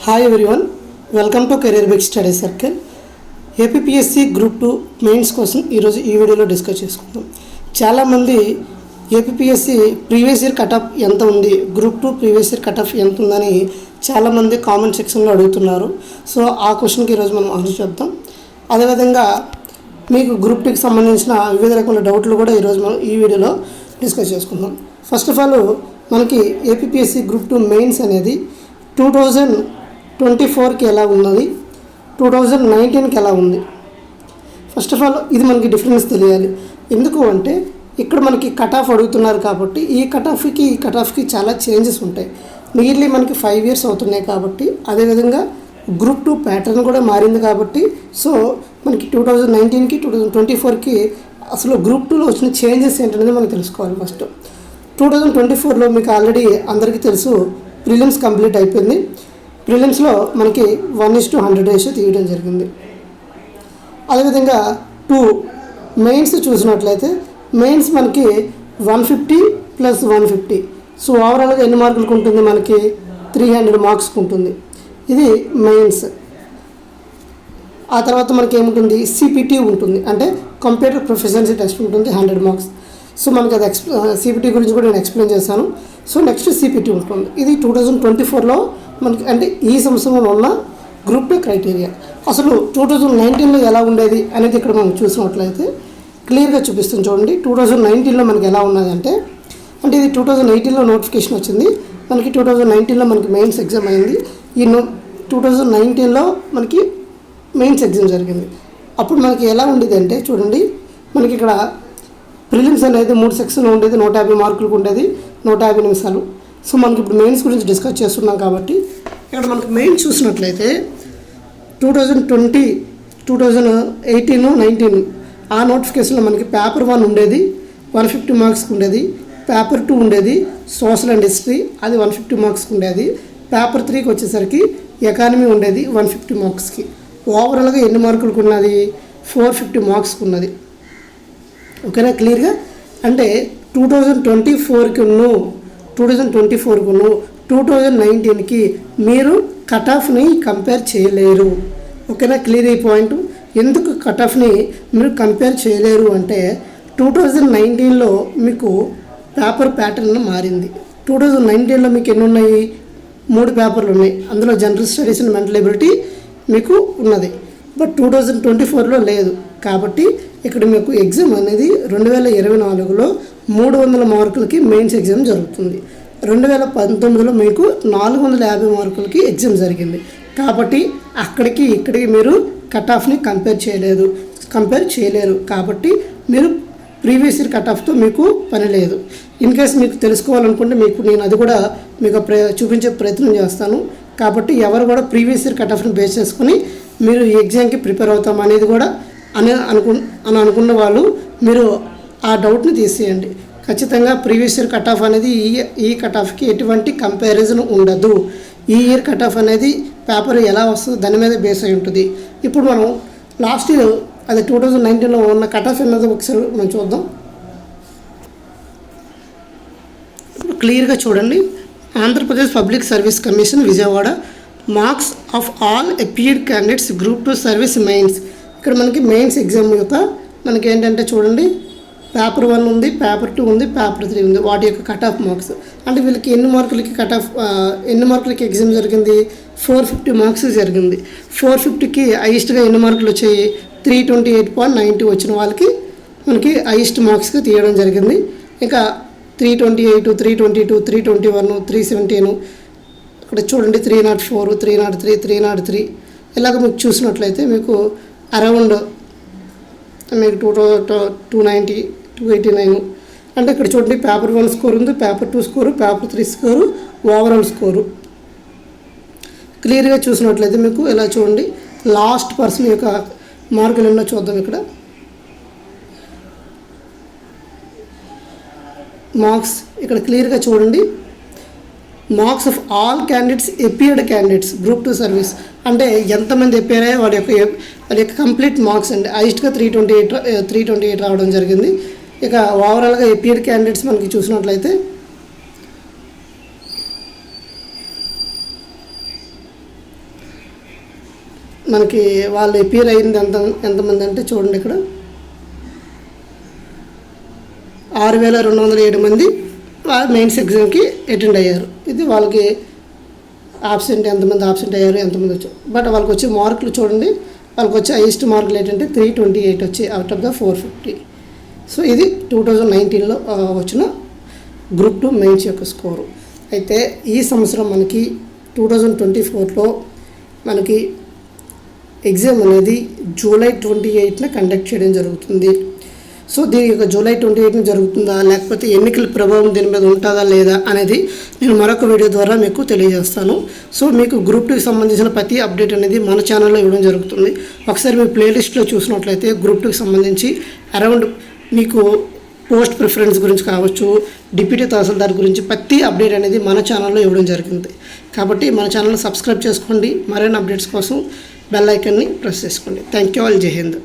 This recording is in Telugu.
Hi everyone, welcome to career big study circle. APPSC group 2 mains కోసం ఈరోజు ఈ వీడియోలో డిస్కస్ చేసుకుందాం. చాలామంది ఏపీపీఎస్సీ ప్రీవియస్ ఇయర్ కట్-ఆఫ్ ఎంత ఉంది, గ్రూప్ 2 ప్రీవియస్ ఇయర్ కట్-ఆఫ్ ఎంత ఉందని చాలామంది కామెంట్ సెక్షన్లో అడుగుతున్నారు. సో ఆ క్వశ్చన్కి ఈరోజు మనం ఆన్సర్ చెప్తాం. అదేవిధంగా మీకు గ్రూప్ 2కి సంబంధించిన వివిధ రకాల డౌట్లు కూడా ఈరోజు మనం ఈ వీడియోలో డిస్కస్ చేసుకుందాం. ఫస్ట్ ఆఫ్ ఆల్ మనకి ఏపీపీఎస్సీ గ్రూప్ 2 మెయిన్స్ అనేది 2024కి ఎలా ఉన్నది, 2019కి ఎలా ఉంది. ఫస్ట్ ఆఫ్ ఆల్ ఇది మనకి డిఫరెన్స్ తెలియాలి. ఎందుకు అంటే ఇక్కడ మనకి కట్ ఆఫ్ అడుగుతున్నారు కాబట్టి ఈ కట్ ఆఫ్కి చాలా చేంజెస్ ఉంటాయి. నియర్లీ మనకి 5 years అవుతున్నాయి కాబట్టి, అదేవిధంగా గ్రూప్ 2 ప్యాటర్న్ కూడా మారింది కాబట్టి, సో మనకి 2019కి 2024కి అసలు గ్రూప్ 2లో వచ్చిన చేంజెస్ ఏంటనేది మనం తెలుసుకోవాలి. ఫస్ట్ 2024లో మీకు ఆల్రెడీ అందరికీ తెలుసు, ప్రిలిమ్స్ కంప్లీట్ అయిపోయింది. ప్రిలిమ్స్లో మనకి 1:100 రేషియో తీయడం జరిగింది. అదేవిధంగా 2 మెయిన్స్ చూసినట్లయితే మెయిన్స్ మనకి 150 + 150. సో ఓవరాల్గా ఎన్ని మార్కులకు ఉంటుంది, మనకి 300 మార్క్స్కి ఉంటుంది. ఇది మెయిన్స్. ఆ తర్వాత మనకి ఏముంటుంది, సిపిటి ఉంటుంది, అంటే కంప్యూటర్ ప్రొఫిషియన్సీ టెస్ట్ ఉంటుంది, 100 మార్క్స్. సో మనకి అది సిపిటి గురించి కూడా నేను ఎక్స్ప్లెయిన్ చేశాను. సో నెక్స్ట్ సిపిటి ఉంటుంది. ఇది 2024లో మనకి, అంటే ఈ సంవత్సరంలో ఉన్న గ్రూప్ 2 క్రైటీరియా. అసలు 2019లో ఎలా ఉండేది అనేది ఇక్కడ మనం చూసినట్లయితే క్లియర్గా చూపిస్తుంది. చూడండి, 2019లో మనకి ఎలా ఉన్నది అంటే ఇది 2018లో నోటిఫికేషన్ వచ్చింది, మనకి 2019లో మనకి మెయిన్స్ ఎగ్జామ్ అయింది. ఈ 2019లో మనకి మెయిన్స్ ఎగ్జామ్ జరిగింది. అప్పుడు మనకి ఎలా ఉండేది అంటే చూడండి, మనకి ఇక్కడ ప్రిలిమ్స్ అనేది 3 సెక్షన్లు ఉండేది, 150 మార్కులకు ఉండేది, 150 నిమిషాలు. సో మనకి ఇప్పుడు మెయిన్స్ గురించి డిస్కస్ చేస్తున్నాం కాబట్టి ఇక్కడ మనకి మెయిన్స్ చూసినట్లయితే 2020, 2018, 19 ఆ నోటిఫికేషన్లో మనకి పేపర్ 1 ఉండేది, 150 మార్క్స్కి ఉండేది. పేపర్ 2 ఉండేది, సోషల్ అండ్ హిస్టరీ, అది 150 మార్క్స్కి ఉండేది. పేపర్ 3కి వచ్చేసరికి ఎకానమీ ఉండేది, 150 మార్క్స్కి. ఓవరాల్గా ఎన్ని మార్కులకు ఉన్నది, 450 మార్క్స్కి ఉన్నది. ఓకేనా, క్లియర్గా. అంటే 2024కి 2019కి మీరు కట్ ఆఫ్ని కంపేర్ చేయలేరు. ఓకేనా, క్లియర్ ఈ పాయింట్. ఎందుకు కట్ ఆఫ్ని మీరు కంపేర్ చేయలేరు అంటే 2019లో మీకు పేపర్ ప్యాటర్న్ మారింది. 2019లో మీకు ఎన్ని ఉన్నాయి, 3 పేపర్లు ఉన్నాయి. అందులో general studies and mental ability మీకు ఉన్నది. బట్ 2024లో లేదు. కాబట్టి ఇక్కడ మీకు ఎగ్జామ్ అనేది 2024లో 300 మార్కులకి మెయిన్స్ ఎగ్జామ్ జరుగుతుంది. 2019లో మీకు 450 మార్కులకి ఎగ్జామ్ జరిగింది. కాబట్టి అక్కడికి ఇక్కడికి మీరు కట్ ఆఫ్ని కంపేర్ చేయలేరు. కాబట్టి మీరు ప్రీవియస్ ఇయర్ కట్ ఆఫ్తో మీకు పని లేదు. ఇన్ కేస్ మీకు తెలుసుకోవాలనుకుంటే నేను అది కూడా మీకు చూపించే ప్రయత్నం చేస్తాను. కాబట్టి ఎవరు కూడా ప్రీవియస్ ఇయర్ కట్ ఆఫ్ని బేస్ చేసుకుని మీరు ఈ ఎగ్జామ్కి ప్రిపేర్ అవుతాం అనేది కూడా అనుకున్న వాళ్ళు మీరు ఆ డౌట్ని తీసేయండి. ఖచ్చితంగా ప్రీవియస్ ఇయర్ కట్ ఆఫ్ అనేది ఈ కట్ ఆఫ్కి ఎటువంటి కంపారిజన్ ఉండదు. ఈ ఇయర్ కట్ ఆఫ్ అనేది పేపర్ ఎలా వస్తుందో దాని మీద బేస్ అయి ఉంటుంది. ఇప్పుడు మనం లాస్ట్ ఇయర్ అది 2019లో ఉన్న కట్ ఆఫ్ అన్నది ఒకసారి మనం చూద్దాం. ఇప్పుడు క్లియర్గా చూడండి, Andhra Pradesh public service commission Vijayawada marks of all appeared candidates group 2 service mains. ఇక్కడ మనకి మెయిన్స్ ఎగ్జామ్ యొక్క మనకి ఏంటంటే చూడండి, పేపర్ 1 ఉంది, పేపర్ 2 ఉంది, పేపర్ 3 ఉంది. వాటి యొక్క కట్ ఆఫ్ మార్క్స్ అంటే వీళ్ళకి ఎన్ని మార్కులకి ఎగ్జామ్ జరిగింది, 450 మార్క్స్ జరిగింది. 450కి హైయెస్ట్గా ఎన్ని మార్కులు వచ్చాయి, 328.92 వచ్చిన వాళ్ళకి మనకి హైయెస్ట్ మార్క్స్గా తీయడం జరిగింది. ఇంకా 328, 322, 321, 317, ఇక్కడ చూడండి 304, 303, 303 ఇలాగ మీకు చూసినట్లయితే మీకు అరౌండ్ మీకు 290, 289. అంటే ఇక్కడ చూడండి, పేపర్ 1 స్కోర్ ఉంది, paper 2 score, paper 3 score, overall score. క్లియర్గా చూసినట్లయితే మీకు ఇలా చూడండి, లాస్ట్ పర్సన్ యొక్క మార్కులు ఎన్నో చూద్దాం. ఇక్కడ మార్క్స్ ఇక్కడ క్లియర్గా చూడండి, marks of all candidates appeared candidates group 2 service అంటే ఎంతమంది అపీర్ అయ్యాయి వాడి యొక్క కంప్లీట్ మార్క్స్ అండి. హైయెస్ట్గా 328 రావడం జరిగింది. ఇక ఓవరాల్గా అపీర్డ్ క్యాండిడేట్స్ మనకి చూసినట్లయితే మనకి వాళ్ళు అపియర్ అయింది ఎంతమంది అంటే చూడండి, ఇక్కడ 6,207 మంది మెయిన్స్ ఎగ్జామ్కి అటెండ్ అయ్యారు. ఇది వాళ్ళకి ఎంతమంది ఆబ్సెంట్ అయ్యారు, ఎంతమంది వచ్చారు. బట్ వాళ్ళకి వచ్చే మార్కులు చూడండి, వాళ్ళకి వచ్చే హైయెస్ట్ మార్కులు ఏంటంటే 328 వచ్చాయి అవుట్ ఆఫ్ ద 450. సో ఇది 2019లో వచ్చిన గ్రూప్ 2 మెయిన్స్ యొక్క స్కోరు. అయితే ఈ సంవత్సరం మనకి 2024లో మనకి ఎగ్జామ్ అనేది జూలై 28న కండక్ట్ చేయడం జరుగుతుంది. సో దీని యొక్క జూలై 28న జరుగుతుందా, లేకపోతే ఎన్నికల ప్రభావం దీని మీద ఉంటుందా లేదా అనేది నేను మరొక వీడియో ద్వారా మీకు తెలియజేస్తాను. సో మీకు గ్రూప్ 2కి సంబంధించిన ప్రతి అప్డేట్ అనేది మన ఛానల్లో ఇవ్వడం జరుగుతుంది. ఒకసారి మీ ప్లేలిస్ట్లో చూసినట్లయితే గ్రూప్ 2కి సంబంధించి అరౌండ్ మీకు పోస్ట్ ప్రిఫరెన్స్ గురించి కావచ్చు, డిప్యూటీ తహసీల్దార్ గురించి ప్రతి అప్డేట్ అనేది మన ఛానల్లో ఇవ్వడం జరిగింది. కాబట్టి మన ఛానల్ని సబ్స్క్రైబ్ చేసుకోండి. మరిన్ని అప్డేట్స్ కోసం బెల్ ఐకాన్ని ప్రెస్ చేసుకోండి. Thank you all. జై హింద్.